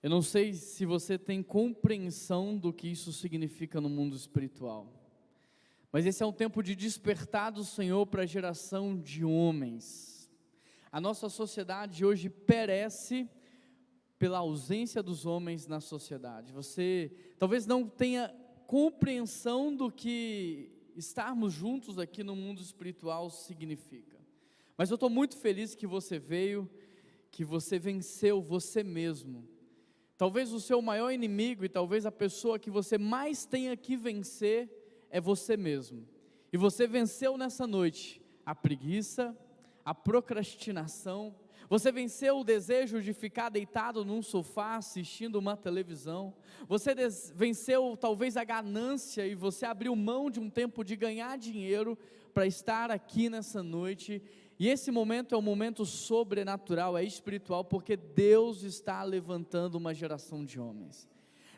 Eu não sei se você tem compreensão do que isso significa no mundo espiritual, mas esse é um tempo de despertar do Senhor para a geração de homens. A nossa sociedade hoje perece pela ausência dos homens na sociedade. Você talvez não tenha compreensão do que estarmos juntos aqui no mundo espiritual significa, mas eu estou muito feliz que você veio, que você venceu você mesmo. Talvez o seu maior inimigo e talvez a pessoa que você mais tenha que vencer é você mesmo. E você venceu nessa noite a preguiça, a procrastinação. Você venceu o desejo de ficar deitado num sofá assistindo uma televisão. Você venceu talvez a ganância e você abriu mão de um tempo de ganhar dinheiro para estar aqui nessa noite. E esse momento é um momento sobrenatural, é espiritual, porque Deus está levantando uma geração de homens.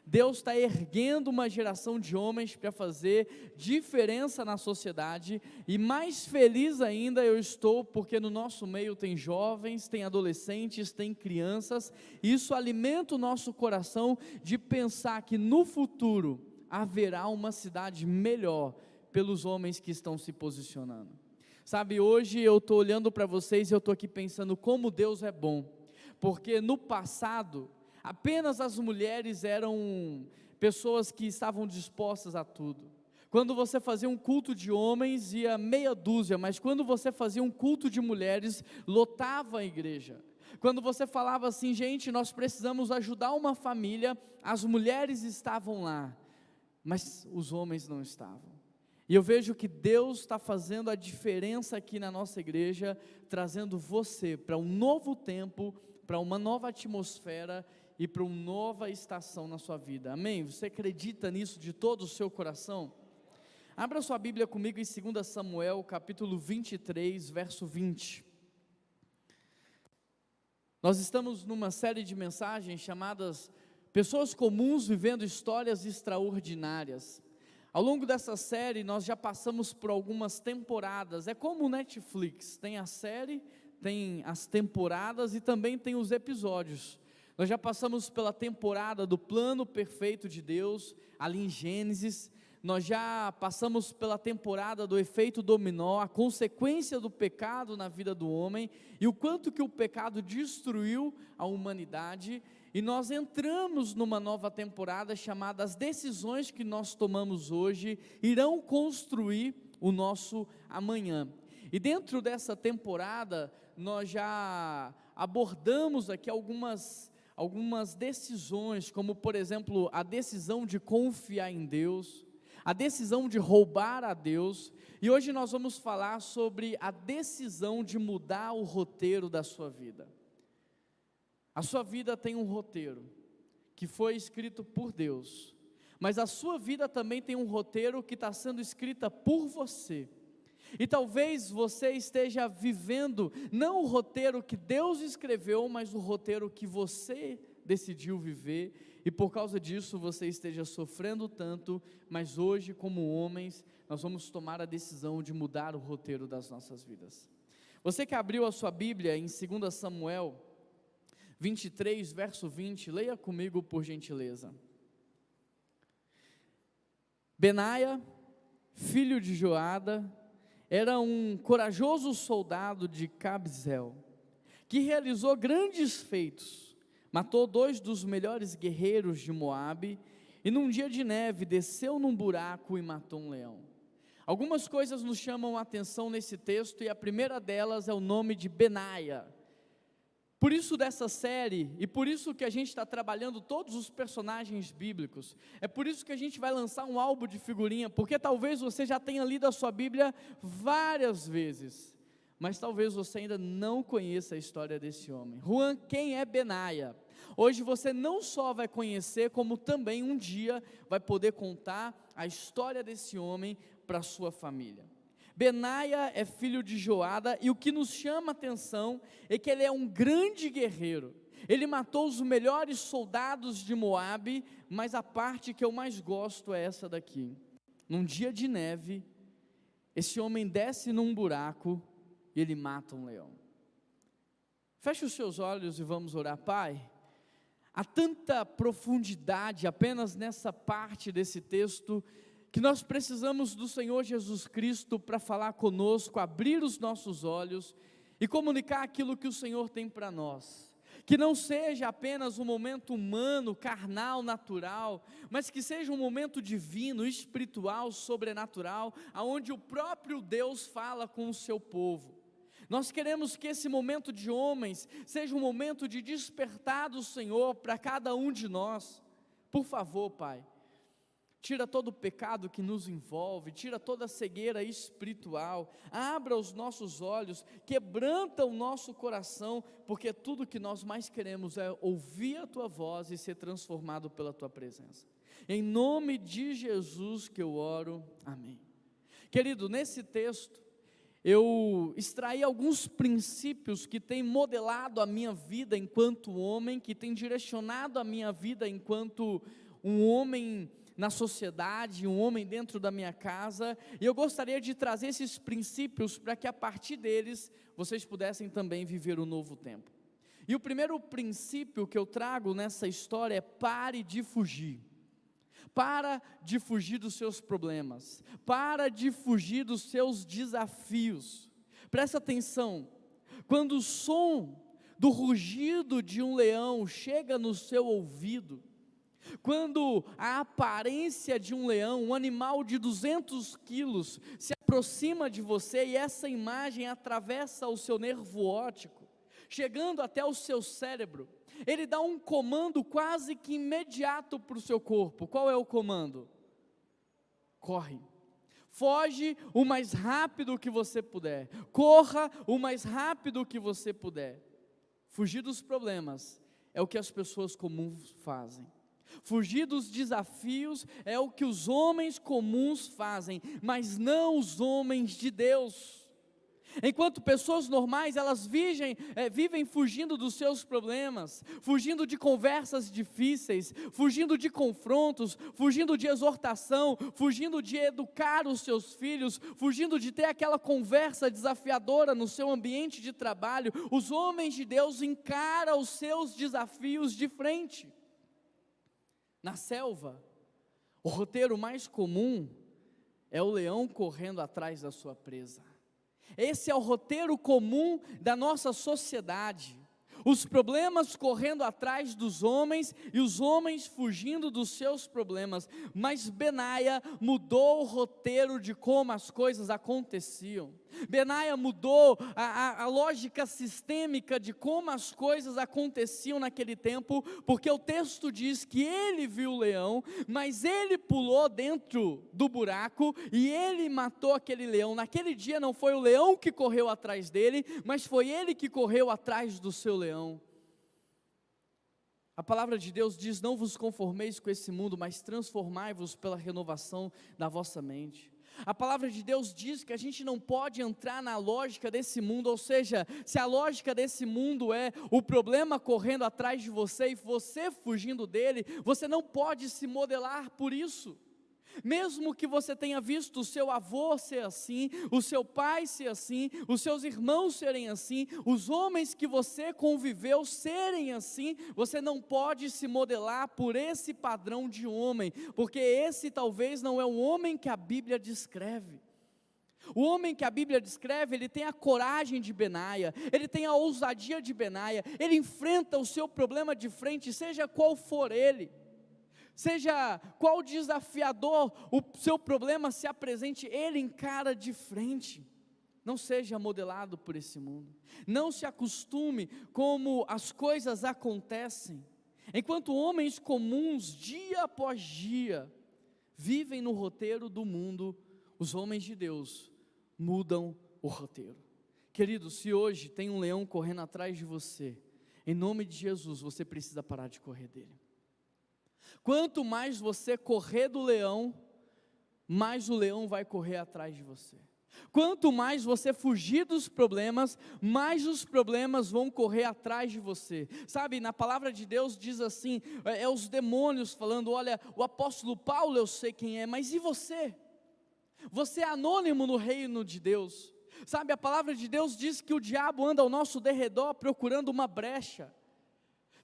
Deus está erguendo uma geração de homens para fazer diferença na sociedade. E mais feliz ainda eu estou, porque no nosso meio tem jovens, tem adolescentes, tem crianças. E isso alimenta o nosso coração de pensar que no futuro haverá uma cidade melhor pelos homens que estão se posicionando. Sabe, hoje eu estou olhando para vocês e eu estou aqui pensando como Deus é bom, porque no passado, apenas as mulheres eram pessoas que estavam dispostas a tudo. Quando você fazia um culto de homens, ia meia dúzia, mas quando você fazia um culto de mulheres, lotava a igreja. Quando você falava assim, gente, nós precisamos ajudar uma família, as mulheres estavam lá, mas os homens não estavam. E eu vejo que Deus está fazendo a diferença aqui na nossa igreja, trazendo você para um novo tempo, para uma nova atmosfera e para uma nova estação na sua vida. Amém? Você acredita nisso de todo o seu coração? Abra sua Bíblia comigo em 2 Samuel, capítulo 23, verso 20. Nós estamos numa série de mensagens chamadas Pessoas Comuns Vivendo Histórias Extraordinárias. Ao longo dessa série, nós já passamos por algumas temporadas. É como o Netflix, tem a série, tem as temporadas e também tem os episódios. Nós já passamos pela temporada do plano perfeito de Deus, ali em Gênesis. Nós já passamos pela temporada do efeito dominó, a consequência do pecado na vida do homem, e o quanto que o pecado destruiu a humanidade. E nós entramos numa nova temporada chamada As Decisões que nós tomamos hoje irão construir o nosso amanhã. E dentro dessa temporada, nós já abordamos aqui algumas decisões, como por exemplo, a decisão de confiar em Deus, a decisão de roubar a Deus, e hoje nós vamos falar sobre a decisão de mudar o roteiro da sua vida. A sua vida tem um roteiro, que foi escrito por Deus, mas a sua vida também tem um roteiro que está sendo escrita por você, e talvez você esteja vivendo, não o roteiro que Deus escreveu, mas o roteiro que você decidiu viver, e por causa disso você esteja sofrendo tanto, mas hoje como homens, nós vamos tomar a decisão de mudar o roteiro das nossas vidas. Você que abriu a sua Bíblia em 2 Samuel 23, verso 20, leia comigo por gentileza. Benaia, filho de Joada, era um corajoso soldado de Cabzeel, que realizou grandes feitos, matou 2 dos melhores guerreiros de Moabe, e num dia de neve desceu num buraco e matou um leão. Algumas coisas nos chamam a atenção nesse texto, e a primeira delas é o nome de Benaia. Por isso dessa série, e por isso que a gente está trabalhando todos os personagens bíblicos, é por isso que a gente vai lançar um álbum de figurinha, porque talvez você já tenha lido a sua Bíblia várias vezes, mas talvez você ainda não conheça a história desse homem. Juan, quem é Benaia? Hoje você não só vai conhecer, como também um dia vai poder contar a história desse homem para a sua família. Benaia é filho de Joada, e o que nos chama a atenção é que ele é um grande guerreiro. Ele matou os melhores soldados de Moabe, mas a parte que eu mais gosto é essa daqui. Num dia de neve, esse homem desce num buraco e ele mata um leão. Feche os seus olhos e vamos orar. Pai, Há tanta profundidade apenas nessa parte desse texto, que nós precisamos do Senhor Jesus Cristo para falar conosco, abrir os nossos olhos e comunicar aquilo que o Senhor tem para nós. Que não seja apenas um momento humano, carnal, natural, mas que seja um momento divino, espiritual, sobrenatural, aonde o próprio Deus fala com o seu povo. Nós queremos que esse momento de homens seja um momento de despertar do Senhor para cada um de nós. Por favor, Pai, tira todo o pecado que nos envolve, tira toda a cegueira espiritual, abra os nossos olhos, quebranta o nosso coração, porque tudo que nós mais queremos é ouvir a Tua voz e ser transformado pela Tua presença. Em nome de Jesus que eu oro, amém. Querido, nesse texto, eu extraí alguns princípios que têm modelado a minha vida enquanto homem, que têm direcionado a minha vida enquanto um homem na sociedade, um homem dentro da minha casa, e eu gostaria de trazer esses princípios para que a partir deles vocês pudessem também viver um novo tempo. E o primeiro princípio que eu trago nessa história é: pare de fugir. Para de fugir dos seus problemas, para de fugir dos seus desafios. Presta atenção, quando o som do rugido de um leão chega no seu ouvido, quando a aparência de um leão, um animal de 200 quilos, se aproxima de você e essa imagem atravessa o seu nervo óptico, chegando até o seu cérebro, ele dá um comando quase que imediato para o seu corpo. Qual é o comando? Corre, foge o mais rápido que você puder, corra o mais rápido que você puder. Fugir dos problemas é o que as pessoas comuns fazem. Fugir dos desafios é o que os homens comuns fazem, mas não os homens de Deus. Enquanto pessoas normais, elas vivem fugindo dos seus problemas, fugindo de conversas difíceis, fugindo de confrontos, fugindo de exortação, fugindo de educar os seus filhos, fugindo de ter aquela conversa desafiadora no seu ambiente de trabalho. Os homens de Deus encaram os seus desafios de frente. Na selva, o roteiro mais comum é o leão correndo atrás da sua presa. Esse é o roteiro comum da nossa sociedade. Os problemas correndo atrás dos homens e os homens fugindo dos seus problemas. Mas Benaia mudou o roteiro de como as coisas aconteciam. Benaia mudou a lógica sistêmica de como as coisas aconteciam naquele tempo, porque o texto diz que ele viu o leão, mas ele pulou dentro do buraco e ele matou aquele leão. Naquele dia não foi o leão que correu atrás dele, mas foi ele que correu atrás do seu leão. A palavra de Deus diz: não vos conformeis com esse mundo, mas transformai-vos pela renovação da vossa mente. A palavra de Deus diz que a gente não pode entrar na lógica desse mundo, ou seja, se a lógica desse mundo é o problema correndo atrás de você e você fugindo dele, você não pode se modelar por isso. Mesmo que você tenha visto o seu avô ser assim, o seu pai ser assim, os seus irmãos serem assim, os homens que você conviveu serem assim, você não pode se modelar por esse padrão de homem, porque esse talvez não é o homem que a Bíblia descreve. O homem que a Bíblia descreve, ele tem a coragem de Benaia, ele tem a ousadia de Benaia, ele enfrenta o seu problema de frente, seja qual for ele. Seja qual desafiador o seu problema se apresente, ele encara de frente. Não seja modelado por esse mundo. Não se acostume como as coisas acontecem. Enquanto homens comuns, dia após dia, vivem no roteiro do mundo, os homens de Deus mudam o roteiro. Querido, se hoje tem um leão correndo atrás de você, em nome de Jesus, você precisa parar de correr dele. Quanto mais você correr do leão, mais o leão vai correr atrás de você. Quanto mais você fugir dos problemas, mais os problemas vão correr atrás de você. Sabe, na palavra de Deus diz assim, é os demônios falando: olha, o apóstolo Paulo eu sei quem é, mas e você? Você é anônimo no reino de Deus. Sabe, a palavra de Deus diz que o diabo anda ao nosso derredor procurando uma brecha.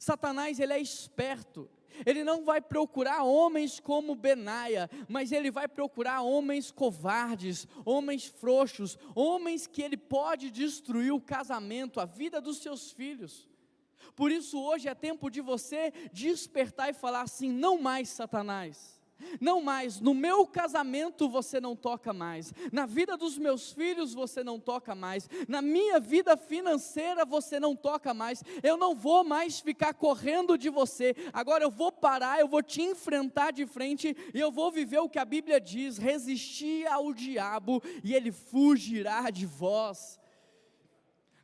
Satanás, ele é esperto. Ele não vai procurar homens como Benaia, mas ele vai procurar homens covardes, homens frouxos, homens que ele pode destruir o casamento, a vida dos seus filhos. Por isso hoje é tempo de você despertar e falar assim: não mais, Satanás, não mais, no meu casamento você não toca mais, na vida dos meus filhos você não toca mais, na minha vida financeira você não toca mais, eu não vou mais ficar correndo de você, agora eu vou parar, eu vou te enfrentar de frente, e eu vou viver o que a Bíblia diz: resistir ao diabo e ele fugirá de vós.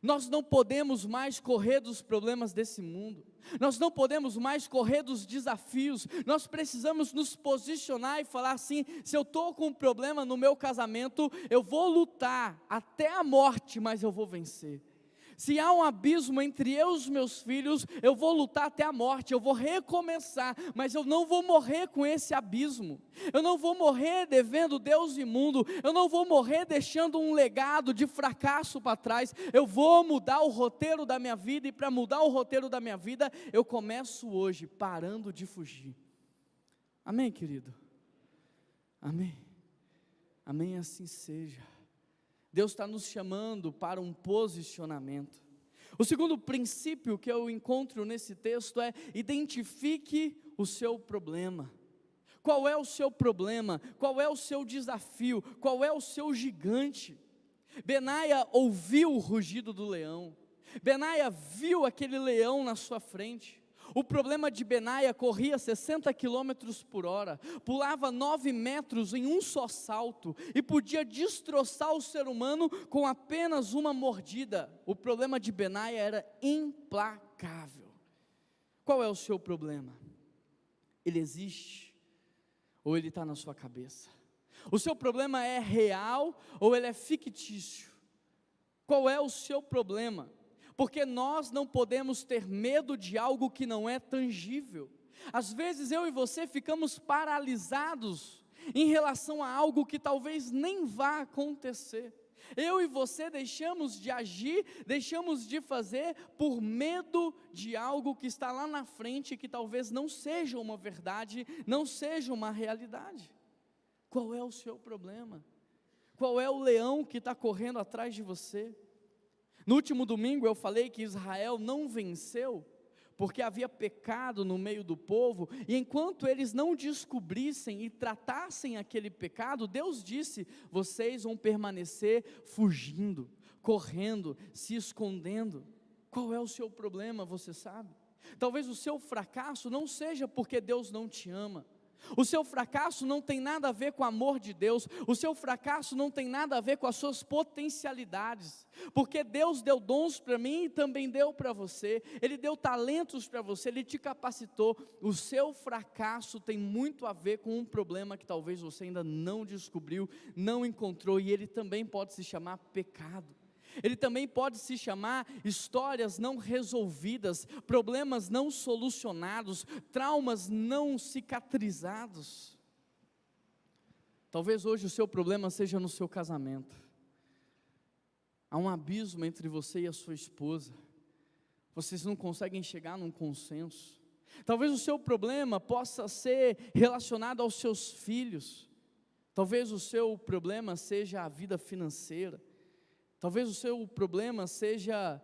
Nós não podemos mais correr dos problemas desse mundo, nós não podemos mais correr dos desafios, nós precisamos nos posicionar e falar assim: se eu estou com um problema no meu casamento, eu vou lutar até a morte, mas eu vou vencer. Se há um abismo entre eu e os meus filhos, eu vou lutar até a morte, eu vou recomeçar, mas eu não vou morrer com esse abismo, eu não vou morrer devendo Deus e mundo, eu não vou morrer deixando um legado de fracasso para trás, eu vou mudar o roteiro da minha vida, e para mudar o roteiro da minha vida, eu começo hoje, parando de fugir. Amém, querido? Amém? Amém, assim seja. Deus está nos chamando para um posicionamento. O segundo princípio que eu encontro nesse texto é: identifique o seu problema. Qual é o seu problema? Qual é o seu desafio? Qual é o seu gigante? Benaia ouviu o rugido do leão. Benaia viu aquele leão na sua frente. O problema de Benaia: corria 60 quilômetros por hora, pulava 9 metros em um só salto, e podia destroçar o ser humano com apenas uma mordida. O problema de Benaia era implacável. Qual é o seu problema? Ele existe, ou ele está na sua cabeça? O seu problema é real, ou ele é fictício? Qual é o seu problema? Porque nós não podemos ter medo de algo que não é tangível. Às vezes eu e você ficamos paralisados em relação a algo que talvez nem vá acontecer. Eu e você deixamos de agir, deixamos de fazer por medo de algo que está lá na frente, que talvez não seja uma verdade, não seja uma realidade. Qual é o seu problema? Qual é o leão que está correndo atrás de você? No último domingo eu falei que Israel não venceu, porque havia pecado no meio do povo, e enquanto eles não descobrissem e tratassem aquele pecado, Deus disse: vocês vão permanecer fugindo, correndo, se escondendo. Qual é o seu problema, você sabe? Talvez o seu fracasso não seja porque Deus não te ama. O seu fracasso não tem nada a ver com o amor de Deus, o seu fracasso não tem nada a ver com as suas potencialidades, porque Deus deu dons para mim e também deu para você, Ele deu talentos para você, Ele te capacitou. O seu fracasso tem muito a ver com um problema que talvez você ainda não descobriu, não encontrou, e ele também pode se chamar pecado. Ele também pode se chamar histórias não resolvidas, problemas não solucionados, traumas não cicatrizados. Talvez hoje o seu problema seja no seu casamento. Há um abismo entre você e a sua esposa. Vocês não conseguem chegar num consenso. Talvez o seu problema possa ser relacionado aos seus filhos. Talvez o seu problema seja a vida financeira. Talvez o seu problema seja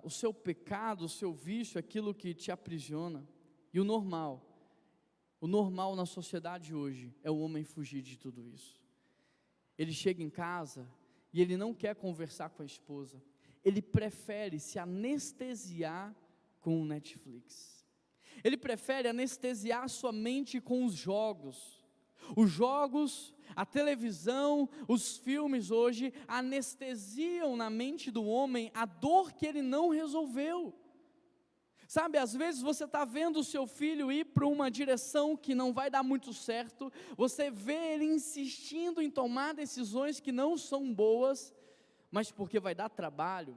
o seu pecado, o seu vício, aquilo que te aprisiona. E o normal na sociedade hoje é o homem fugir de tudo isso. Ele chega em casa e ele não quer conversar com a esposa, ele prefere se anestesiar com o Netflix, ele prefere anestesiar sua mente com os jogos, a televisão, os filmes hoje anestesiam na mente do homem a dor que ele não resolveu. Sabe, às vezes você está vendo o seu filho ir para uma direção que não vai dar muito certo, você vê ele insistindo em tomar decisões que não são boas, mas porque vai dar trabalho,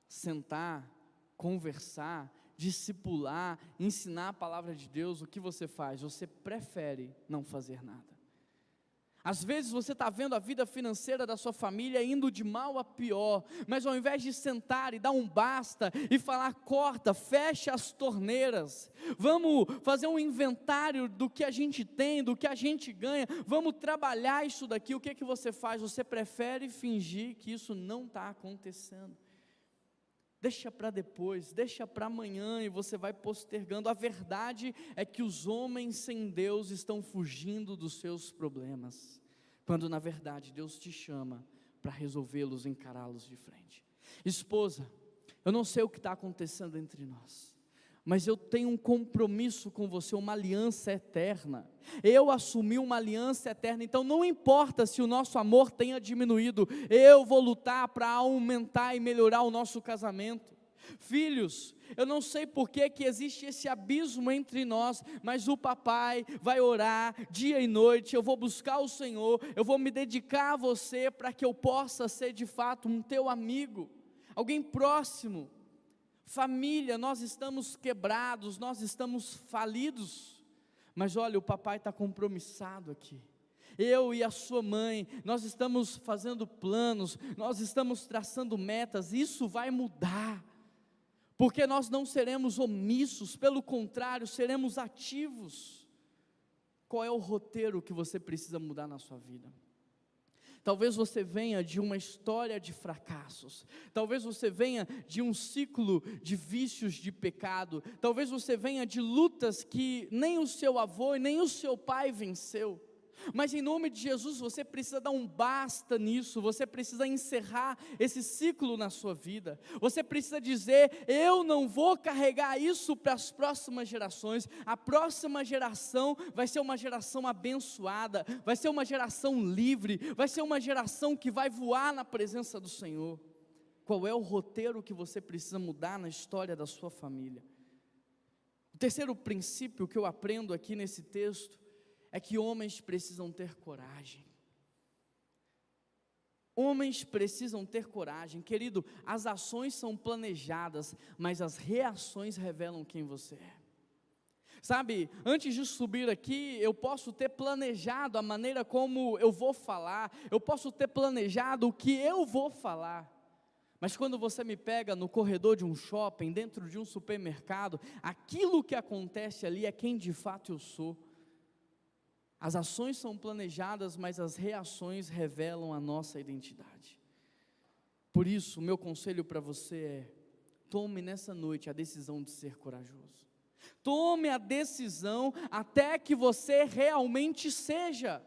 sentar, conversar, discipular, ensinar a palavra de Deus, o que você faz? Você prefere não fazer nada. Às vezes você está vendo a vida financeira da sua família indo de mal a pior, mas ao invés de sentar e dar um basta e falar, corta, fecha as torneiras, vamos fazer um inventário do que a gente tem, do que a gente ganha, vamos trabalhar isso daqui, o que é que você faz? Você prefere fingir que isso não está acontecendo. Deixa para depois, deixa para amanhã e você vai postergando. A verdade é que os homens sem Deus estão fugindo dos seus problemas, quando na verdade Deus te chama para resolvê-los, encará-los de frente. Esposa, eu não sei o que está acontecendo entre nós, mas eu tenho um compromisso com você, uma aliança eterna. Eu assumi uma aliança eterna, então não importa se o nosso amor tenha diminuído, eu vou lutar para aumentar e melhorar o nosso casamento. Filhos, eu não sei por que existe esse abismo entre nós, mas o papai vai orar dia e noite, eu vou buscar o Senhor, eu vou me dedicar a você para que eu possa ser de fato um teu amigo, alguém próximo. Família, nós estamos quebrados, nós estamos falidos, mas olha, o papai está compromissado aqui. Eu e a sua mãe, nós estamos fazendo planos, nós estamos traçando metas, isso vai mudar, porque nós não seremos omissos, pelo contrário, seremos ativos. Qual é o roteiro que você precisa mudar na sua vida? Talvez você venha de uma história de fracassos, talvez você venha de um ciclo de vícios de pecado, talvez você venha de lutas que nem o seu avô e nem o seu pai venceu, mas em nome de Jesus você precisa dar um basta nisso, você precisa encerrar esse ciclo na sua vida, você precisa dizer, eu não vou carregar isso para as próximas gerações, a próxima geração vai ser uma geração abençoada, vai ser uma geração livre, vai ser uma geração que vai voar na presença do Senhor. Qual é o roteiro que você precisa mudar na história da sua família? O terceiro princípio que eu aprendo aqui nesse texto, é que homens precisam ter coragem. Homens precisam ter coragem, querido, as ações são planejadas, mas as reações revelam quem você é. Sabe, antes de subir aqui, eu posso ter planejado a maneira como eu vou falar, eu posso ter planejado o que eu vou falar, mas quando você me pega no corredor de um shopping, dentro de um supermercado, aquilo que acontece ali é quem de fato eu sou. As ações são planejadas, mas as reações revelam a nossa identidade. Por isso, o meu conselho para você é, tome nessa noite a decisão de ser corajoso. Tome a decisão até que você realmente seja.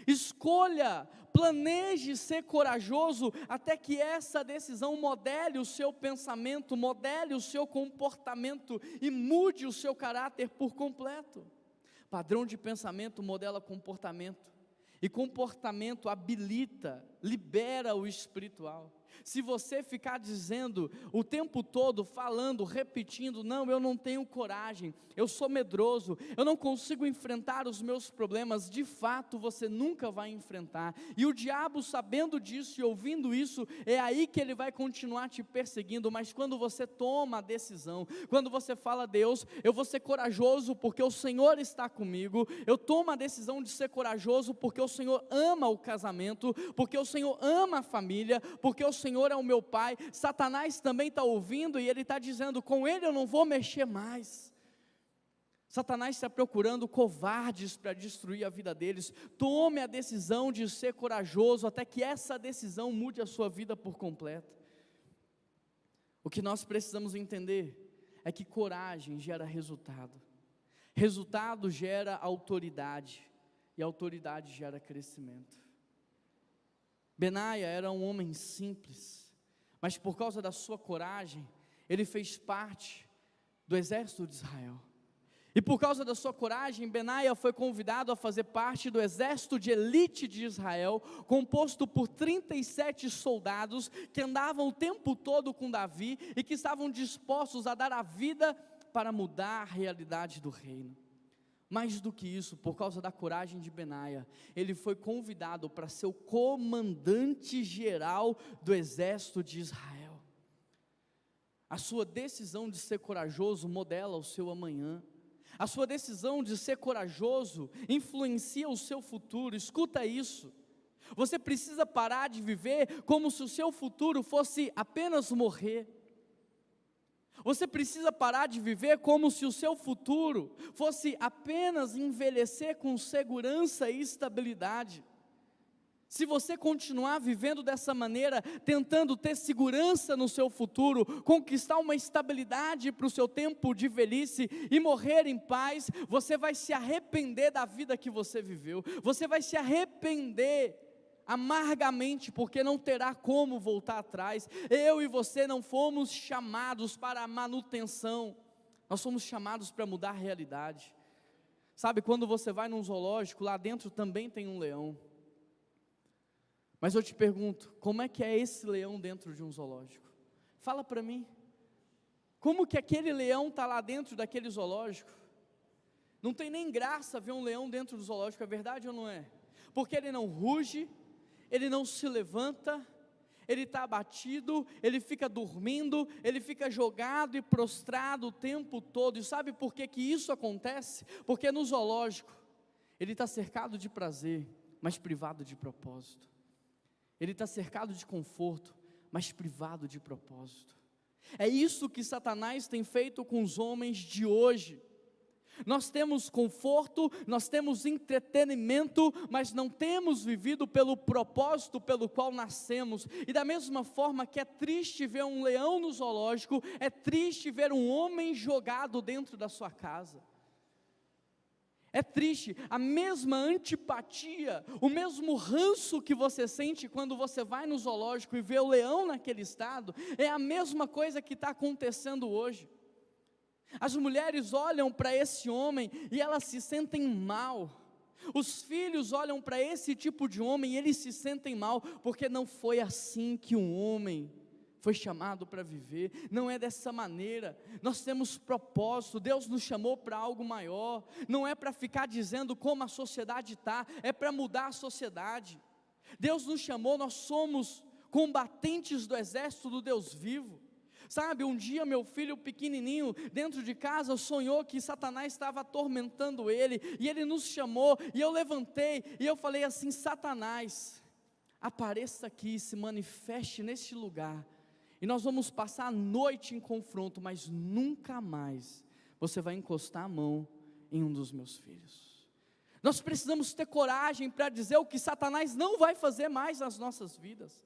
Escolha, planeje ser corajoso até que essa decisão modele o seu pensamento, modele o seu comportamento e mude o seu caráter por completo. Padrão de pensamento modela comportamento, e comportamento habilita, libera o espiritual. Se você ficar dizendo o tempo todo, falando, repetindo, não, eu não tenho coragem, eu sou medroso, eu não consigo enfrentar os meus problemas, de fato você nunca vai enfrentar, e o diabo sabendo disso e ouvindo isso, é aí que ele vai continuar te perseguindo. Mas quando você toma a decisão, quando você fala, Deus, eu vou ser corajoso porque o Senhor está comigo, eu tomo a decisão de ser corajoso porque o Senhor ama o casamento, porque o Senhor ama a família, porque o Senhor é o meu pai. Satanás também está ouvindo e ele está dizendo, com ele eu não vou mexer mais. Satanás está procurando covardes para destruir a vida deles. Tome a decisão de ser corajoso até que essa decisão mude a sua vida por completo. O que nós precisamos entender é que coragem gera resultado, resultado gera autoridade, e autoridade gera crescimento. Benaia era um homem simples, mas por causa da sua coragem, ele fez parte do exército de Israel. E por causa da sua coragem, Benaia foi convidado a fazer parte do exército de elite de Israel, composto por 37 soldados, que andavam o tempo todo com Davi, e que estavam dispostos a dar a vida para mudar a realidade do reino. Mais do que isso, por causa da coragem de Benaia, ele foi convidado para ser o comandante geral do exército de Israel. A sua decisão de ser corajoso modela o seu amanhã. A sua decisão de ser corajoso influencia o seu futuro. Escuta isso. Você precisa parar de viver como se o seu futuro fosse apenas morrer. Você precisa parar de viver como se o seu futuro fosse apenas envelhecer com segurança e estabilidade. Se você continuar vivendo dessa maneira, tentando ter segurança no seu futuro, conquistar uma estabilidade para o seu tempo de velhice e morrer em paz, você vai se arrepender da vida que você viveu. Você vai se arrepender amargamente, porque não terá como voltar atrás. Eu e você não fomos chamados para a manutenção, nós somos chamados para mudar a realidade. Sabe, quando você vai num zoológico, lá dentro também tem um leão. Mas eu te pergunto, como é que é esse leão dentro de um zoológico? Fala para mim, como que aquele leão está lá dentro daquele zoológico? Não tem nem graça ver um leão dentro do zoológico, é verdade ou não é? Porque ele não ruge, ele não se levanta, ele está abatido, ele fica dormindo, ele fica jogado e prostrado o tempo todo. E sabe por que isso acontece? Porque no zoológico, ele está cercado de prazer, mas privado de propósito. Ele está cercado de conforto, mas privado de propósito. É isso que Satanás tem feito com os homens de hoje. Nós temos conforto, nós temos entretenimento, mas não temos vivido pelo propósito pelo qual nascemos. E da mesma forma que é triste ver um leão no zoológico, é triste ver um homem jogado dentro da sua casa. É triste, a mesma antipatia, o mesmo ranço que você sente quando você vai no zoológico e vê o leão naquele estado, é a mesma coisa que está acontecendo hoje. As mulheres olham para esse homem e elas se sentem mal. Os filhos olham para esse tipo de homem e eles se sentem mal, porque não foi assim que um homem foi chamado para viver, não é dessa maneira. Nós temos propósito, Deus nos chamou para algo maior, não é para ficar dizendo como a sociedade está, é para mudar a sociedade. Deus nos chamou, nós somos combatentes do exército do Deus vivo. Sabe, um dia meu filho pequenininho, dentro de casa, sonhou que Satanás estava atormentando ele, e ele nos chamou, e eu levantei, e eu falei assim: Satanás, apareça aqui, se manifeste neste lugar, e nós vamos passar a noite em confronto, mas nunca mais você vai encostar a mão em um dos meus filhos. Nós precisamos ter coragem para dizer o que Satanás não vai fazer mais nas nossas vidas.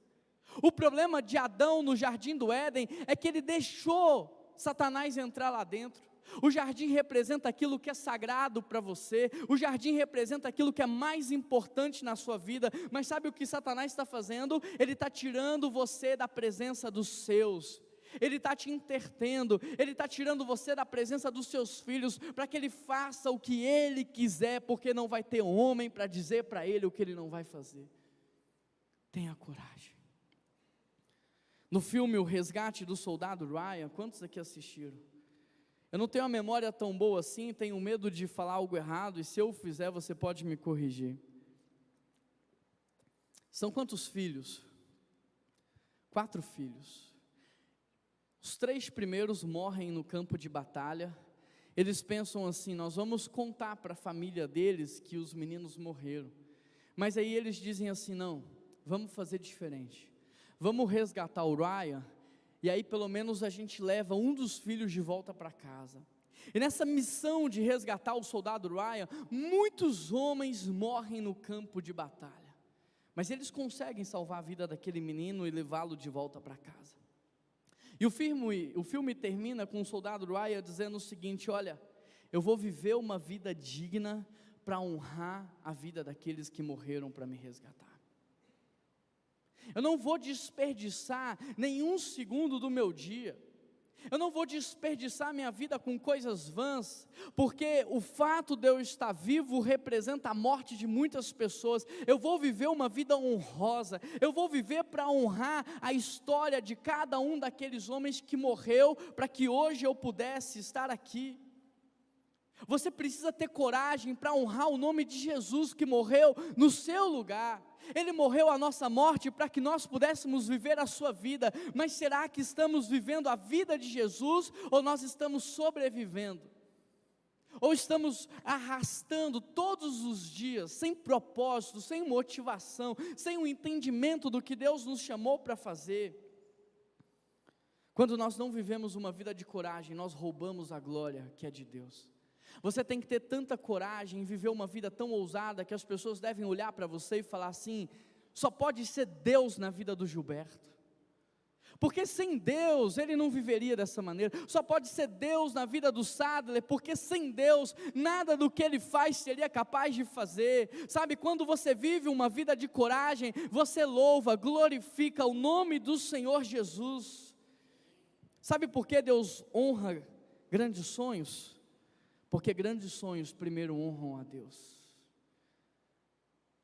O problema de Adão no jardim do Éden é que ele deixou Satanás entrar lá dentro. O jardim representa aquilo que é sagrado para você, o jardim representa aquilo que é mais importante na sua vida, mas sabe o que Satanás está fazendo? Ele está tirando você da presença dos seus, ele está te entretendo, ele está tirando você da presença dos seus filhos, para que ele faça o que ele quiser, porque não vai ter homem para dizer para ele o que ele não vai fazer. Tenha coragem. No filme O Resgate do Soldado Ryan, quantos aqui assistiram? Eu não tenho uma memória tão boa assim, tenho medo de falar algo errado, e se eu fizer, você pode me corrigir. São quantos filhos? 4 filhos. Os 3 primeiros morrem no campo de batalha. Eles pensam assim: nós vamos contar para a família deles que os meninos morreram. Mas aí eles dizem assim: não, vamos fazer diferente. Vamos resgatar o Ryan, e aí pelo menos a gente leva um dos filhos de volta para casa. E nessa missão de resgatar o soldado Ryan, muitos homens morrem no campo de batalha, mas eles conseguem salvar a vida daquele menino e levá-lo de volta para casa. E o filme termina com o soldado Ryan dizendo o seguinte: olha, eu vou viver uma vida digna para honrar a vida daqueles que morreram para me resgatar. Eu não vou desperdiçar nenhum segundo do meu dia, eu não vou desperdiçar minha vida com coisas vãs, porque o fato de eu estar vivo representa a morte de muitas pessoas. Eu vou viver uma vida honrosa, eu vou viver para honrar a história de cada um daqueles homens que morreu, para que hoje eu pudesse estar aqui. Você precisa ter coragem para honrar o nome de Jesus, que morreu no seu lugar. Ele morreu a nossa morte para que nós pudéssemos viver a sua vida. Mas será que estamos vivendo a vida de Jesus, ou nós estamos sobrevivendo? Ou estamos arrastando todos os dias, sem propósito, sem motivação, sem um entendimento do que Deus nos chamou para fazer. Quando nós não vivemos uma vida de coragem, nós roubamos a glória que é de Deus. Você tem que ter tanta coragem em viver uma vida tão ousada, que as pessoas devem olhar para você e falar assim: só pode ser Deus na vida do Gilberto. Porque sem Deus, ele não viveria dessa maneira. Só pode ser Deus na vida do Sadler, porque sem Deus, nada do que ele faz seria capaz de fazer. Sabe, quando você vive uma vida de coragem, você louva, glorifica o nome do Senhor Jesus. Sabe por que Deus honra grandes sonhos? Porque grandes sonhos primeiro honram a Deus.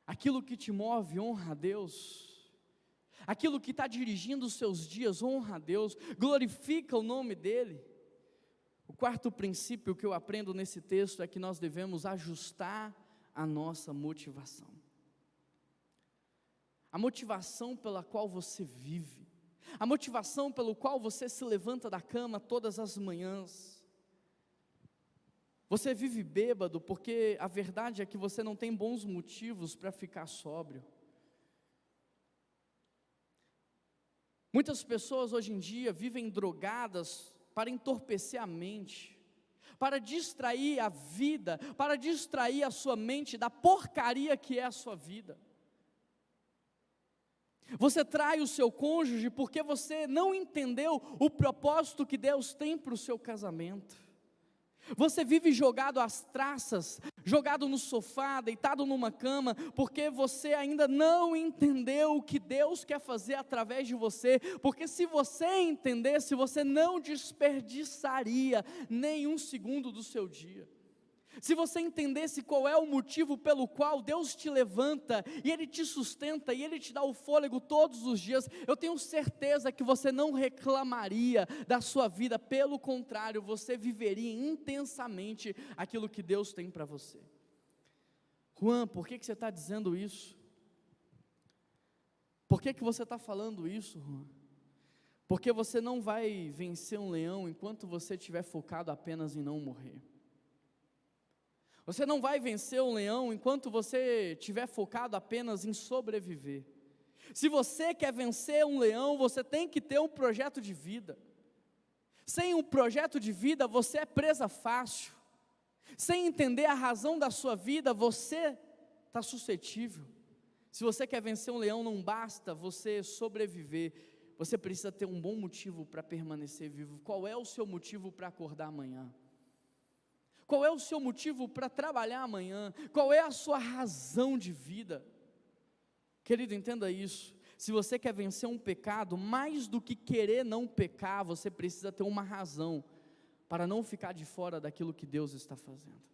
Aquilo que te move honra a Deus. Aquilo que está dirigindo os seus dias honra a Deus, glorifica o nome dEle. O quarto princípio que eu aprendo nesse texto é que nós devemos ajustar a nossa motivação. A motivação pela qual você vive, a motivação pelo qual você se levanta da cama todas as manhãs. Você vive bêbado porque a verdade é que você não tem bons motivos para ficar sóbrio. Muitas pessoas hoje em dia vivem drogadas para entorpecer a mente, para distrair a vida, para distrair a sua mente da porcaria que é a sua vida. Você trai o seu cônjuge porque você não entendeu o propósito que Deus tem para o seu casamento. Você vive jogado às traças, jogado no sofá, deitado numa cama, porque você ainda não entendeu o que Deus quer fazer através de você, porque se você entendesse, você não desperdiçaria nenhum segundo do seu dia. Se você entendesse qual é o motivo pelo qual Deus te levanta, e Ele te sustenta, e Ele te dá o fôlego todos os dias, eu tenho certeza que você não reclamaria da sua vida, pelo contrário, você viveria intensamente aquilo que Deus tem para você. Juan, por que você está dizendo isso? Por que você está falando isso, Juan? Porque você não vai vencer um leão enquanto você estiver focado apenas em não morrer. Você não vai vencer um leão enquanto você estiver focado apenas em sobreviver. Se você quer vencer um leão, você tem que ter um projeto de vida. Sem um projeto de vida, você é presa fácil. Sem entender a razão da sua vida, você está suscetível. Se você quer vencer um leão, não basta você sobreviver. Você precisa ter um bom motivo para permanecer vivo. Qual é o seu motivo para acordar amanhã? Qual é o seu motivo para trabalhar amanhã? Qual é a sua razão de vida? Querido, entenda isso. Se você quer vencer um pecado, mais do que querer não pecar, você precisa ter uma razão para não ficar de fora daquilo que Deus está fazendo.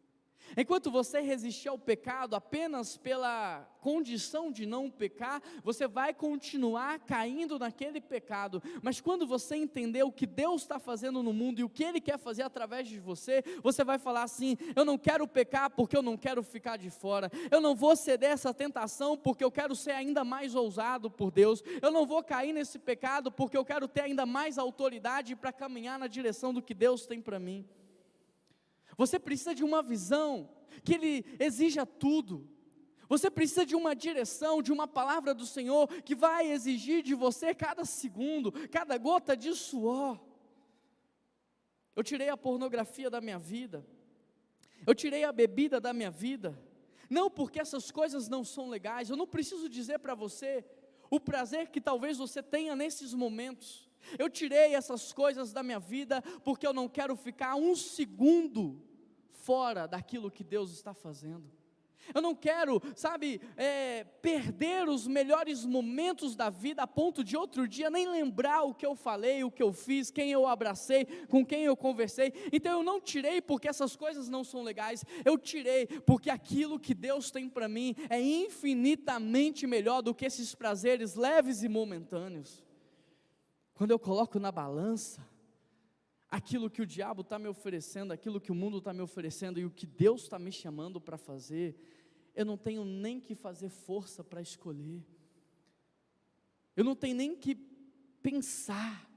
Enquanto você resistir ao pecado apenas pela condição de não pecar, você vai continuar caindo naquele pecado. Mas quando você entender o que Deus está fazendo no mundo e o que Ele quer fazer através de você, você vai falar assim: eu não quero pecar porque eu não quero ficar de fora. Eu não vou ceder essa tentação porque eu quero ser ainda mais ousado por Deus. Eu não vou cair nesse pecado porque eu quero ter ainda mais autoridade para caminhar na direção do que Deus tem para mim. Você precisa de uma visão que Ele exija tudo. Você precisa de uma direção, de uma palavra do Senhor que vai exigir de você cada segundo, cada gota de suor. Eu tirei a pornografia da minha vida, eu tirei a bebida da minha vida, não porque essas coisas não são legais. Eu não preciso dizer para você o prazer que talvez você tenha nesses momentos. Eu tirei essas coisas da minha vida porque eu não quero ficar um segundo fora daquilo que Deus está fazendo. Eu não quero, perder os melhores momentos da vida a ponto de outro dia nem lembrar o que eu falei, o que eu fiz, quem eu abracei, com quem eu conversei. Então eu não tirei porque essas coisas não são legais, eu tirei porque aquilo que Deus tem para mim é infinitamente melhor do que esses prazeres leves e momentâneos. Quando eu coloco na balança aquilo que o diabo está me oferecendo, aquilo que o mundo está me oferecendo e o que Deus está me chamando para fazer, eu não tenho nem que fazer força para escolher, eu não tenho nem que pensar,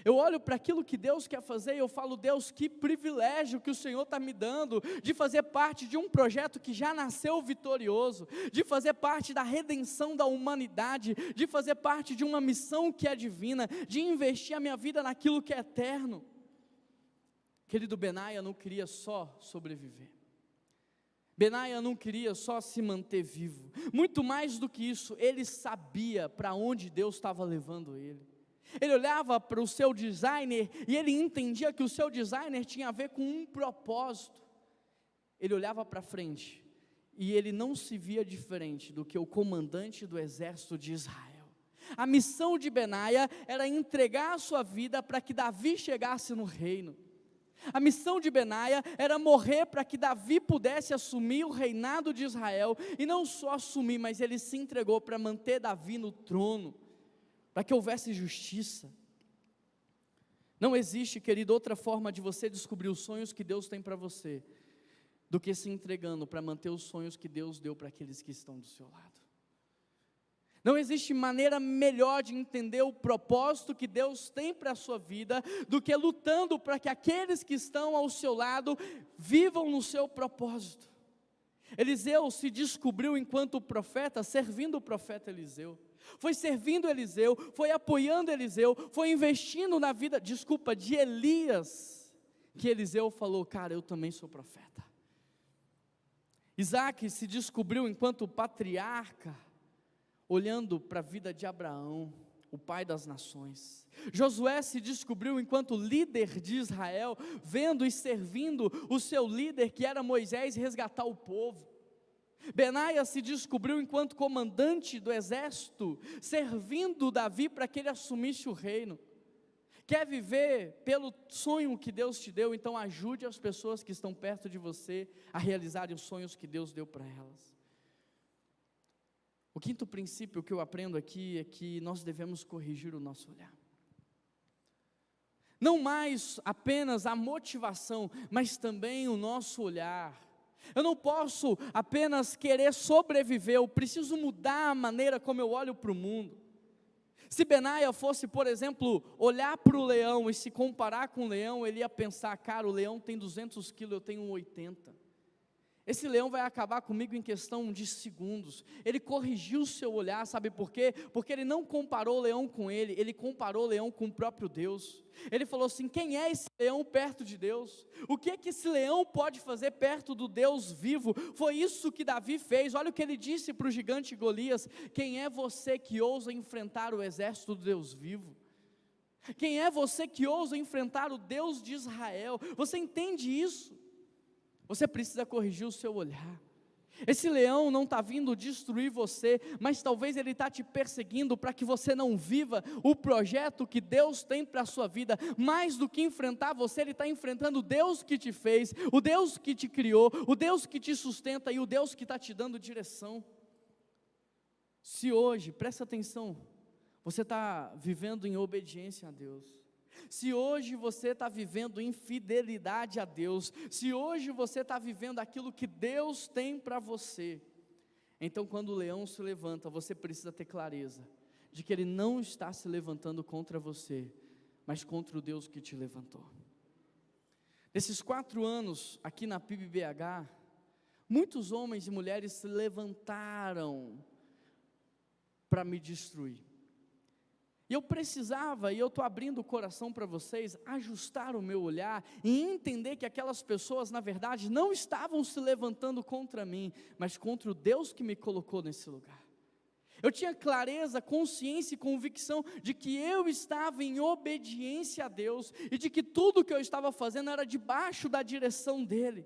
Eu olho para aquilo que Deus quer fazer e eu falo: Deus, que privilégio que o Senhor está me dando, de fazer parte de um projeto que já nasceu vitorioso, de fazer parte da redenção da humanidade, de fazer parte de uma missão que é divina, de investir a minha vida naquilo que é eterno. Querido, Benaia não queria só sobreviver, Benaia não queria só se manter vivo, muito mais do que isso, ele sabia para onde Deus estava levando ele. Ele olhava para o seu designer e ele entendia que o seu designer tinha a ver com um propósito. Ele olhava para frente e ele não se via diferente do que o comandante do exército de Israel. A missão de Benaia era entregar a sua vida para que Davi chegasse no reino. A missão de Benaia era morrer para que Davi pudesse assumir o reinado de Israel, e não só assumir, mas ele se entregou para manter Davi no trono, para que houvesse justiça. Não existe, querido, outra forma de você descobrir os sonhos que Deus tem para você, do que se entregando para manter os sonhos que Deus deu para aqueles que estão do seu lado. Não existe maneira melhor de entender o propósito que Deus tem para a sua vida, do que lutando para que aqueles que estão ao seu lado vivam no seu propósito. Eliseu se descobriu enquanto profeta, servindo o profeta Eliseu. Foi servindo Eliseu, foi apoiando Eliseu, foi investindo na vida, de Elias, que Eliseu falou: cara, eu também sou profeta. Isaac se descobriu enquanto patriarca, olhando para a vida de Abraão, o pai das nações. Josué se descobriu enquanto líder de Israel, vendo e servindo o seu líder, que era Moisés, resgatar o povo. Benaia se descobriu enquanto comandante do exército, servindo Davi para que ele assumisse o reino. Quer viver pelo sonho que Deus te deu? Então ajude as pessoas que estão perto de você a realizarem os sonhos que Deus deu para elas. O quinto princípio que eu aprendo aqui é que nós devemos corrigir o nosso olhar. Não mais apenas a motivação, mas também o nosso olhar. Eu não posso apenas querer sobreviver, eu preciso mudar a maneira como eu olho para o mundo. Se Benaia fosse, por exemplo, olhar para o leão e se comparar com o leão, ele ia pensar: cara, o leão tem 200 quilos, eu tenho 80. Esse leão vai acabar comigo em questão de segundos. Ele corrigiu o seu olhar, sabe por quê? Porque ele não comparou o leão com ele, ele comparou o leão com o próprio Deus. Ele falou assim: quem é esse leão perto de Deus? O que é que esse leão pode fazer perto do Deus vivo? Foi isso que Davi fez. Olha o que ele disse para o gigante Golias: quem é você que ousa enfrentar o exército do Deus vivo? Quem é você que ousa enfrentar o Deus de Israel? Você entende isso? Você precisa corrigir o seu olhar. Esse leão não está vindo destruir você, mas talvez ele está te perseguindo para que você não viva o projeto que Deus tem para a sua vida. Mais do que enfrentar você, ele está enfrentando o Deus que te fez, o Deus que te criou, o Deus que te sustenta e o Deus que está te dando direção. Se hoje, presta atenção, você está vivendo em obediência a Deus, se hoje você está vivendo infidelidade a Deus, se hoje você está vivendo aquilo que Deus tem para você, então quando o leão se levanta, você precisa ter clareza de que ele não está se levantando contra você, mas contra o Deus que te levantou. Nesses 4 anos aqui na PIB-BH, muitos homens e mulheres se levantaram para me destruir. E eu precisava, e eu estou abrindo o coração para vocês, ajustar o meu olhar e entender que aquelas pessoas, na verdade, não estavam se levantando contra mim, mas contra o Deus que me colocou nesse lugar. Eu tinha clareza, consciência e convicção de que eu estava em obediência a Deus, e de que tudo que eu estava fazendo era debaixo da direção dEle.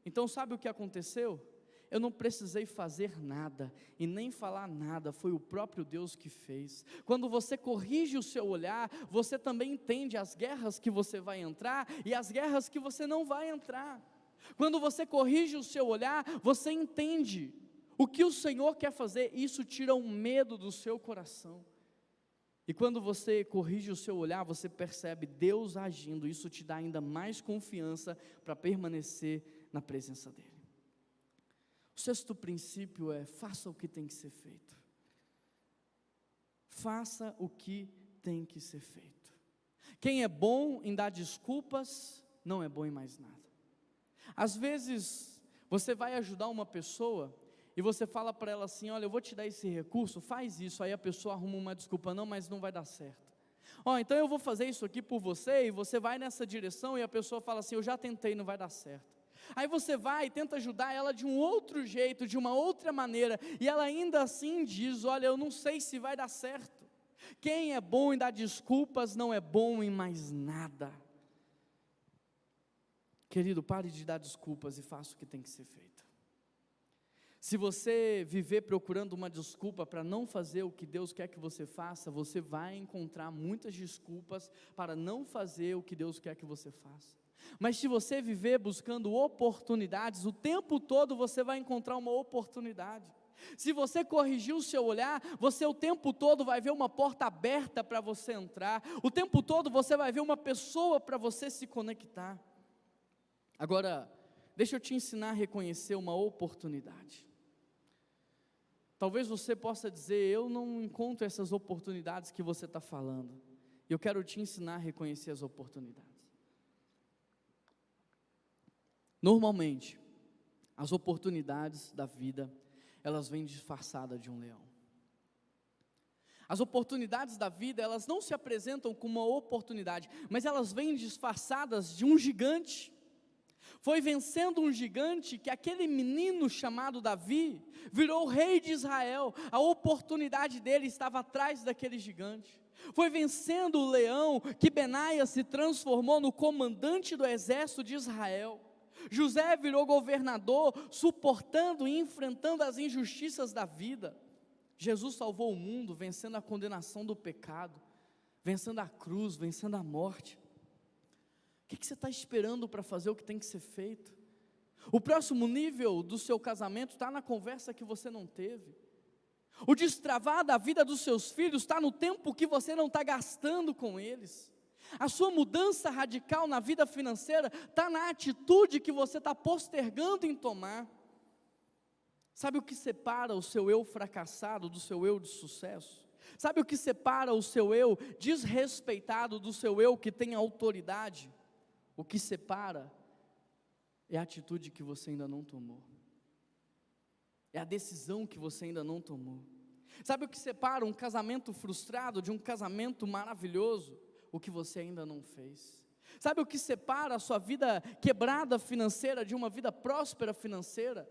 Então sabe o que aconteceu? Eu não precisei fazer nada e nem falar nada, foi o próprio Deus que fez. Quando você corrige o seu olhar, você também entende as guerras que você vai entrar e as guerras que você não vai entrar. Quando você corrige o seu olhar, você entende o que o Senhor quer fazer, e isso tira um medo do seu coração. E quando você corrige o seu olhar, você percebe Deus agindo, isso te dá ainda mais confiança para permanecer na presença dEle. O 6º princípio é: faça o que tem que ser feito. Faça o que tem que ser feito. Quem é bom em dar desculpas, não é bom em mais nada. Às vezes, você vai ajudar uma pessoa, e você fala para ela assim: olha, eu vou te dar esse recurso, faz isso. Aí a pessoa arruma uma desculpa: não, mas não vai dar certo. Então eu vou fazer isso aqui por você, e você vai nessa direção, e a pessoa fala assim: eu já tentei, não vai dar certo. Aí você vai e tenta ajudar ela de um outro jeito, de uma outra maneira, e ela ainda assim diz: olha, eu não sei se vai dar certo. Quem é bom em dar desculpas, não é bom em mais nada. Querido, pare de dar desculpas e faça o que tem que ser feito. Se você viver procurando uma desculpa para não fazer o que Deus quer que você faça, você vai encontrar muitas desculpas para não fazer o que Deus quer que você faça. Mas se você viver buscando oportunidades, o tempo todo você vai encontrar uma oportunidade. Se você corrigir o seu olhar, você o tempo todo vai ver uma porta aberta para você entrar. O tempo todo você vai ver uma pessoa para você se conectar. Agora, deixa eu te ensinar a reconhecer uma oportunidade. Talvez você possa dizer: eu não encontro essas oportunidades que você está falando. Eu quero te ensinar a reconhecer as oportunidades. Normalmente, as oportunidades da vida, elas vêm disfarçadas de um leão. As oportunidades da vida, elas não se apresentam como uma oportunidade, mas elas vêm disfarçadas de um gigante. Foi vencendo um gigante que aquele menino chamado Davi virou rei de Israel. A oportunidade dele estava atrás daquele gigante. Foi vencendo o leão que Benaia se transformou no comandante do exército de Israel. José virou governador, suportando e enfrentando as injustiças da vida. Jesus salvou o mundo, vencendo a condenação do pecado, vencendo a cruz, vencendo a morte. O que você está esperando para fazer o que tem que ser feito? O próximo nível do seu casamento está na conversa que você não teve. O destravar da vida dos seus filhos está no tempo que você não está gastando com eles. A sua mudança radical na vida financeira está na atitude que você está postergando em tomar. Sabe o que separa o seu eu fracassado do seu eu de sucesso? Sabe o que separa o seu eu desrespeitado do seu eu que tem autoridade? O que separa é a atitude que você ainda não tomou, é a decisão que você ainda não tomou. Sabe o que separa um casamento frustrado de um casamento maravilhoso? O que você ainda não fez. Sabe o que separa a sua vida quebrada financeira de uma vida próspera financeira?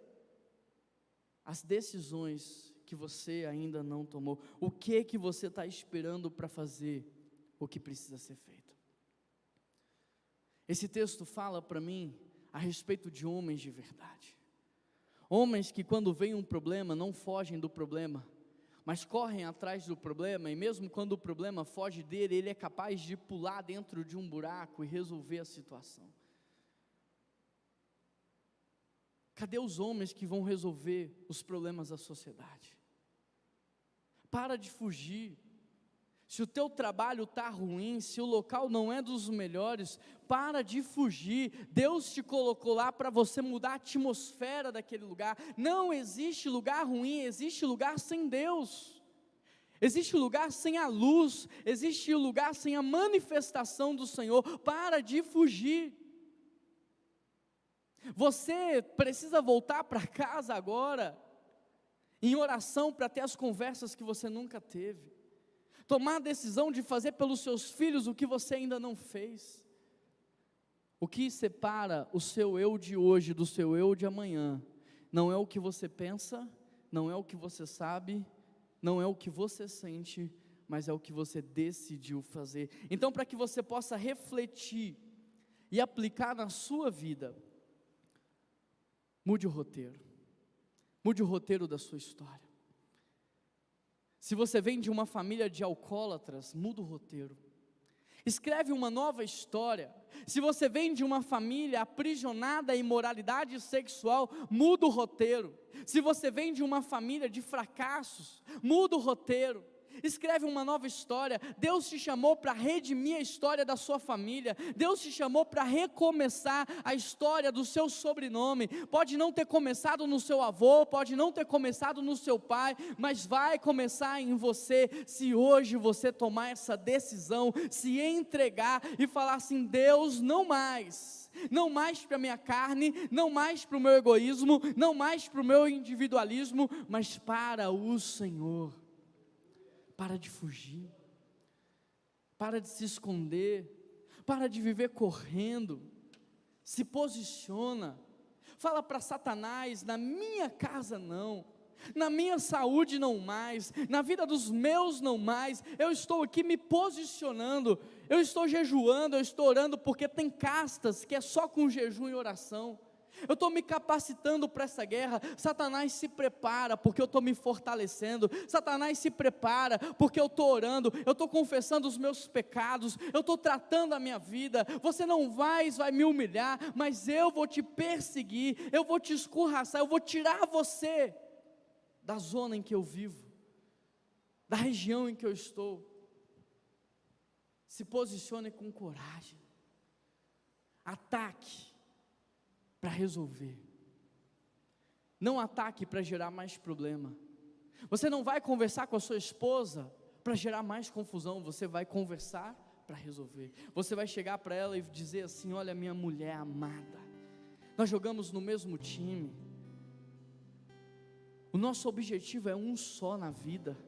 As decisões que você ainda não tomou. O que você está esperando para fazer o que precisa ser feito? Esse texto fala para mim a respeito de homens de verdade. Homens que quando vem um problema não fogem do problema, mas correm atrás do problema, e mesmo quando o problema foge dele, ele é capaz de pular dentro de um buraco e resolver a situação. Cadê os homens que vão resolver os problemas da sociedade? Para de fugir. Se o teu trabalho está ruim, se o local não é dos melhores, para de fugir. Deus te colocou lá para você mudar a atmosfera daquele lugar. Não existe lugar ruim, existe lugar sem Deus. Existe lugar sem a luz, existe lugar sem a manifestação do Senhor. Para de fugir. Você precisa voltar para casa agora, em oração, para ter as conversas que você nunca teve. Tomar a decisão de fazer pelos seus filhos o que você ainda não fez. O que separa o seu eu de hoje do seu eu de amanhã, não é o que você pensa, não é o que você sabe, não é o que você sente, mas é o que você decidiu fazer. Então, para que você possa refletir e aplicar na sua vida, mude o roteiro. Mude o roteiro da sua história. Se você vem de uma família de alcoólatras, muda o roteiro. Escreve uma nova história. Se você vem de uma família aprisionada à imoralidade sexual, muda o roteiro. Se você vem de uma família de fracassos, muda o roteiro. Escreve uma nova história. Deus te chamou para redimir a história da sua família. Deus te chamou para recomeçar a história do seu sobrenome. Pode não ter começado no seu avô, pode não ter começado no seu pai, mas vai começar em você, se hoje você tomar essa decisão, se entregar e falar assim: Deus, não mais para a minha carne, não mais para o meu egoísmo, não mais para o meu individualismo, mas para o Senhor. Para de fugir, para de se esconder, para de viver correndo, se posiciona, fala para Satanás: na minha casa não, na minha saúde não mais, na vida dos meus não mais, eu estou aqui me posicionando, eu estou jejuando, eu estou orando, porque tem castas que é só com jejum e oração. Eu estou me capacitando para essa guerra. Satanás se prepara, porque eu estou me fortalecendo. Satanás se prepara, porque eu estou orando, eu estou confessando os meus pecados, eu estou tratando a minha vida. Você não vai me humilhar, mas eu vou te perseguir, eu vou te escorraçar, eu vou tirar você da zona em que eu vivo, da região em que eu estou. Se posicione com coragem, ataque para resolver, não ataque para gerar mais problema. Você não vai conversar com a sua esposa para gerar mais confusão, você vai conversar para resolver. Você vai chegar para ela e dizer assim: olha, minha mulher amada, nós jogamos no mesmo time, o nosso objetivo é um só na vida,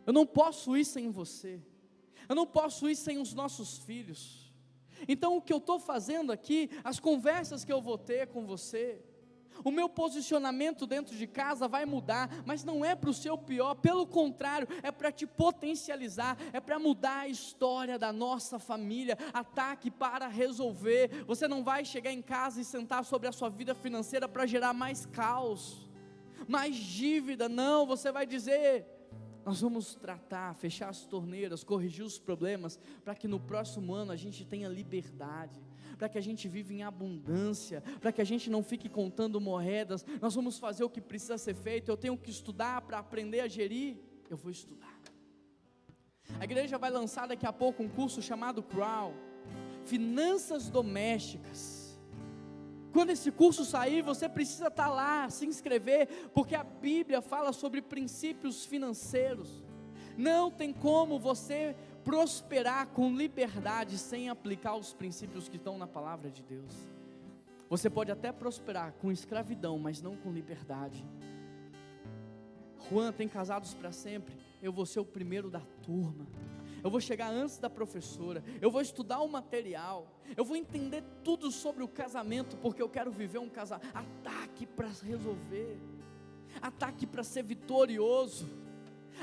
eu não posso ir sem você, eu não posso ir sem os nossos filhos. Então o que eu estou fazendo aqui, as conversas que eu vou ter com você, o meu posicionamento dentro de casa vai mudar, mas não é para o seu pior, pelo contrário, é para te potencializar, é para mudar a história da nossa família. Ataque para resolver. Você não vai chegar em casa e sentar sobre a sua vida financeira para gerar mais caos, mais dívida. Não, você vai dizer: nós vamos tratar, fechar as torneiras, corrigir os problemas, para que no próximo ano a gente tenha liberdade, para que a gente viva em abundância, para que a gente não fique contando moedas. Nós vamos fazer o que precisa ser feito. Eu tenho que estudar para aprender a gerir, eu vou estudar. A igreja vai lançar daqui a pouco um curso chamado Crown, Finanças Domésticas. Quando esse curso sair, você precisa estar lá, se inscrever, porque a Bíblia fala sobre princípios financeiros. Não tem como você prosperar com liberdade sem aplicar os princípios que estão na palavra de Deus. Você pode até prosperar com escravidão, mas não com liberdade. Juan, tem casados para sempre? Eu vou ser o primeiro da turma. Eu vou chegar antes da professora, eu vou estudar o material, eu vou entender tudo sobre o casamento, porque eu quero viver um casamento. Ataque para resolver, ataque para ser vitorioso,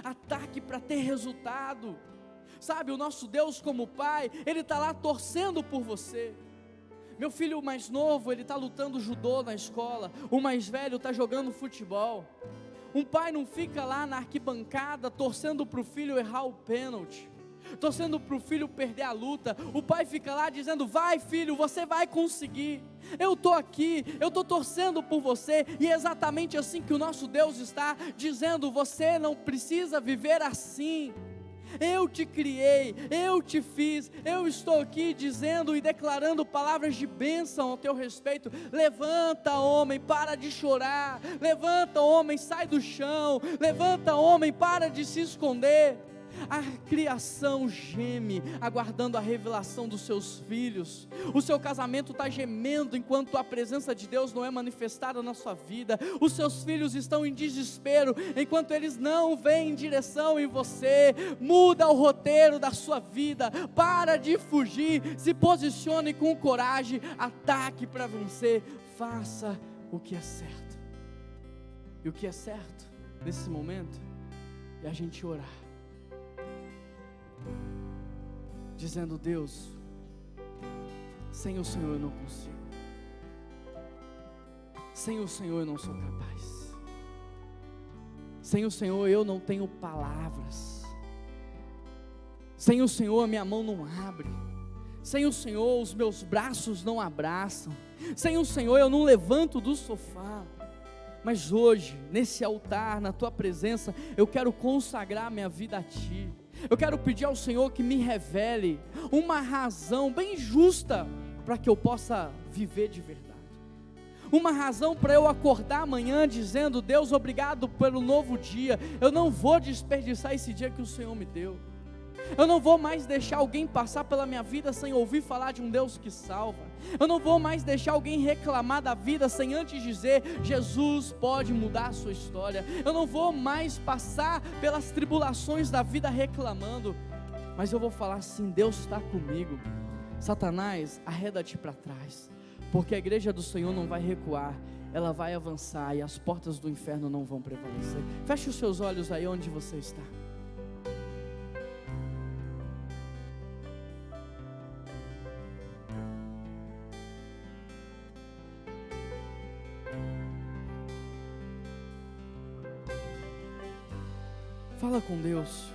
ataque para ter resultado. Sabe, o nosso Deus como Pai, Ele está lá torcendo por você. Meu filho mais novo, ele está lutando judô na escola, o mais velho está jogando futebol. Um pai não fica lá na arquibancada torcendo para o filho errar o pênalti, torcendo para o filho perder a luta. O pai fica lá dizendo: vai filho, você vai conseguir, eu estou aqui, eu estou torcendo por você. E é exatamente assim que o nosso Deus está dizendo: você não precisa viver assim. Eu te criei, eu te fiz, eu estou aqui dizendo e declarando palavras de bênção ao teu respeito. Levanta, homem, para de chorar. Levanta, homem, sai do chão. Levanta, homem, para de se esconder. A criação geme, aguardando a revelação dos seus filhos. O seu casamento está gemendo enquanto a presença de Deus não é manifestada na sua vida. Os seus filhos estão em desespero enquanto eles não veem direção em você. Muda o roteiro da sua vida, para de fugir, se posicione com coragem, ataque para vencer, faça o que é certo. E o que é certo nesse momento é a gente orar, dizendo: Deus, sem o Senhor eu não consigo, sem o Senhor eu não sou capaz, sem o Senhor eu não tenho palavras, sem o Senhor a minha mão não abre, sem o Senhor os meus braços não abraçam, sem o Senhor eu não levanto do sofá. Mas hoje, nesse altar, na tua presença, eu quero consagrar minha vida a ti. Eu quero pedir ao Senhor que me revele uma razão bem justa para que eu possa viver de verdade. Uma razão para eu acordar amanhã dizendo: Deus, obrigado pelo novo dia. Eu não vou desperdiçar esse dia que o Senhor me deu. Eu não vou mais deixar alguém passar pela minha vida sem ouvir falar de um Deus que salva. Eu não vou mais deixar alguém reclamar da vida sem antes dizer: Jesus pode mudar a sua história. Eu não vou mais passar pelas tribulações da vida reclamando, mas eu vou falar assim: Deus está comigo. Satanás, arreda-te para trás, porque a igreja do Senhor não vai recuar, ela vai avançar e as portas do inferno não vão prevalecer. Feche os seus olhos aí onde você está. Fala com Deus.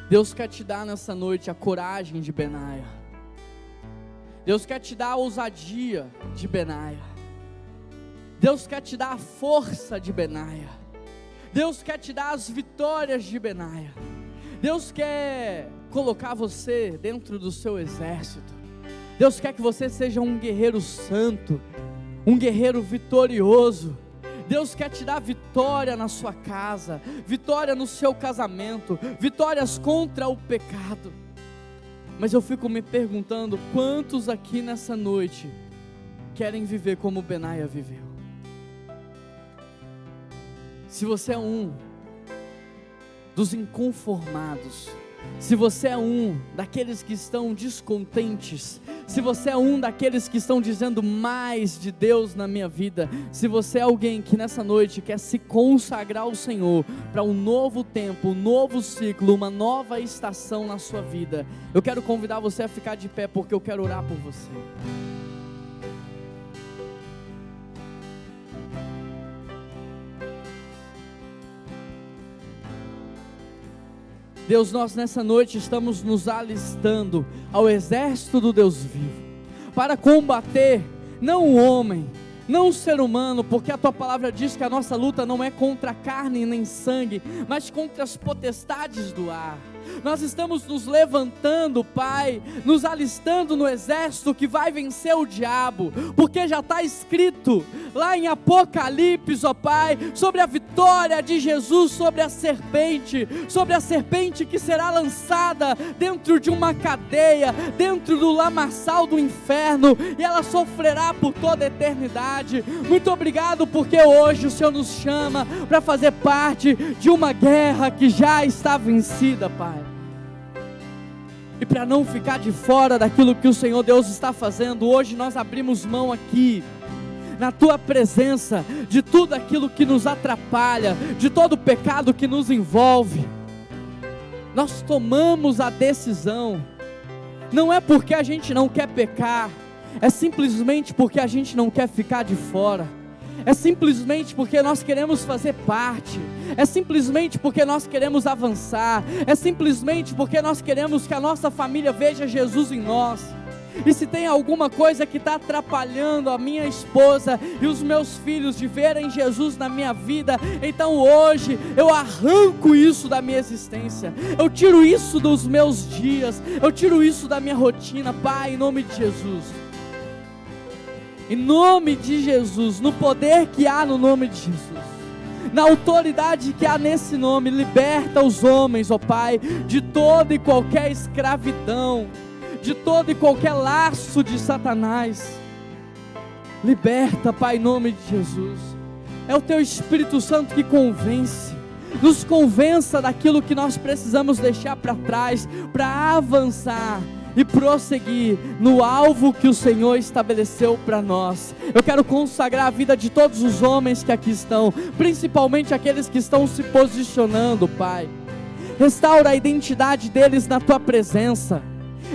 Deus quer te dar nessa noite a coragem de Benaia. Deus quer te dar a ousadia de Benaia. Deus quer te dar a força de Benaia. Deus quer te dar as vitórias de Benaia. Deus quer colocar você dentro do seu exército. Deus quer que você seja um guerreiro santo, um guerreiro vitorioso. Deus quer te dar vitória na sua casa, vitória no seu casamento, vitórias contra o pecado. Mas eu fico me perguntando: quantos aqui nessa noite querem viver como Benaia viveu? Se você é um dos inconformados, se você é um daqueles que estão descontentes, se você é um daqueles que estão dizendo mais de Deus na minha vida, se você é alguém que nessa noite quer se consagrar ao Senhor para um novo tempo, um novo ciclo, uma nova estação na sua vida, eu quero convidar você a ficar de pé, porque eu quero orar por você. Deus, nós nessa noite estamos nos alistando ao exército do Deus vivo, para combater, não o homem, não o ser humano, porque a tua palavra diz que a nossa luta não é contra carne nem sangue, mas contra as potestades do ar. Nós estamos nos levantando, Pai, nos alistando no exército que vai vencer o diabo, porque já está escrito lá em Apocalipse, ó Pai, sobre a vitória de Jesus sobre a serpente que será lançada dentro de uma cadeia, dentro do lamaçal do inferno, e ela sofrerá por toda a eternidade. Muito obrigado, porque hoje o Senhor nos chama para fazer parte de uma guerra que já está vencida, Pai. E para não ficar de fora daquilo que o Senhor Deus está fazendo, hoje nós abrimos mão aqui, na tua presença, de tudo aquilo que nos atrapalha, de todo o pecado que nos envolve. Nós tomamos a decisão, não é porque a gente não quer pecar, é simplesmente porque a gente não quer ficar de fora. É simplesmente porque nós queremos fazer parte, é simplesmente porque nós queremos avançar, é simplesmente porque nós queremos que a nossa família veja Jesus em nós. E se tem alguma coisa que está atrapalhando a minha esposa e os meus filhos de verem Jesus na minha vida, então hoje eu arranco isso da minha existência, eu tiro isso dos meus dias, eu tiro isso da minha rotina, Pai, em nome de Jesus. Em nome de Jesus, no poder que há no nome de Jesus, na autoridade que há nesse nome, liberta os homens, ó Pai, de toda e qualquer escravidão, de todo e qualquer laço de Satanás. Liberta, Pai, em nome de Jesus. É o Teu Espírito Santo que convence, nos convença daquilo que nós precisamos deixar para trás, para avançar e prosseguir no alvo que o Senhor estabeleceu para nós. Eu quero consagrar a vida de todos os homens que aqui estão, principalmente aqueles que estão se posicionando, Pai. Restaura a identidade deles na Tua presença.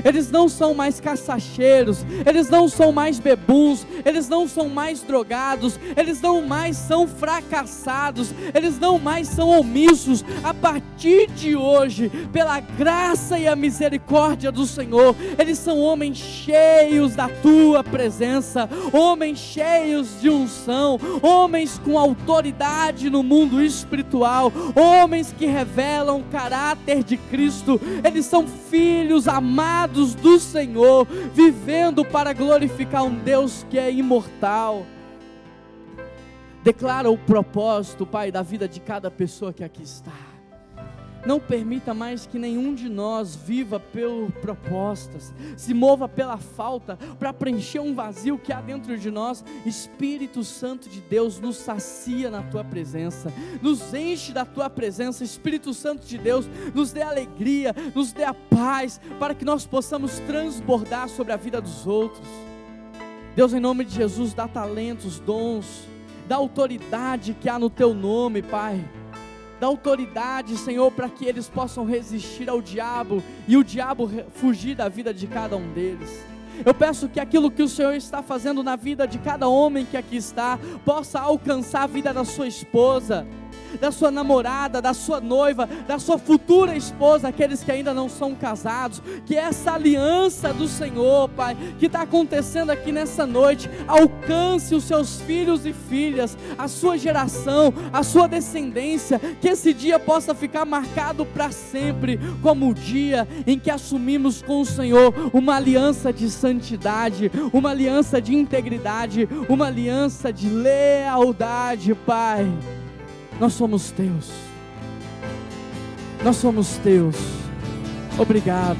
Eles não são mais caçacheiros, eles não são mais bebuns, eles não são mais drogados, eles não mais são fracassados, eles não mais são omissos. A partir de hoje, pela graça e a misericórdia do Senhor, eles são homens cheios da Tua presença, homens cheios de unção, homens com autoridade no mundo espiritual, homens que revelam o caráter de Cristo. Eles são filhos amados do Senhor, vivendo para glorificar um Deus que é imortal. Declara o propósito, Pai, da vida de cada pessoa que aqui está. Não permita mais que nenhum de nós viva por propostas, se mova pela falta, para preencher um vazio que há dentro de nós. Espírito Santo de Deus, nos sacia na Tua presença, nos enche da Tua presença. Espírito Santo de Deus, nos dê alegria, nos dê a paz, para que nós possamos transbordar sobre a vida dos outros. Deus, em nome de Jesus, dá talentos, dons, dá autoridade que há no Teu nome, Pai. Dá autoridade, Senhor, para que eles possam resistir ao diabo e o diabo fugir da vida de cada um deles. Eu peço que aquilo que o Senhor está fazendo na vida de cada homem que aqui está, possa alcançar a vida da sua esposa, da sua namorada, da sua noiva, da sua futura esposa, aqueles que ainda não são casados. Que essa aliança do Senhor, Pai, que está acontecendo aqui nessa noite, alcance os seus filhos e filhas, a sua geração, a sua descendência. Que esse dia possa ficar marcado para sempre como o dia em que assumimos com o Senhor uma aliança de santidade, uma aliança de integridade, uma aliança de lealdade, Pai. Nós somos Teus, nós somos Teus. Obrigado.